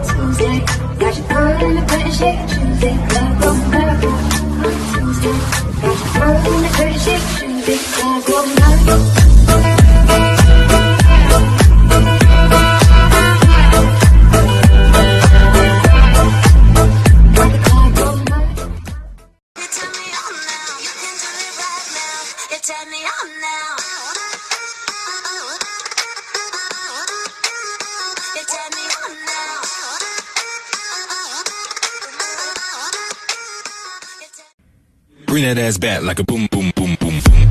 Tuesday. Got your girl in the bed, shake it Tuesday. Gotta go America on Tuesday. Got your girl in the bed, shake it Tuesday. Gotta go America. Turn me on now. You turn me on now. Bring that ass back like a boom, boom, boom, boom, boom.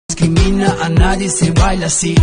Discrimina a nadie, se baila así.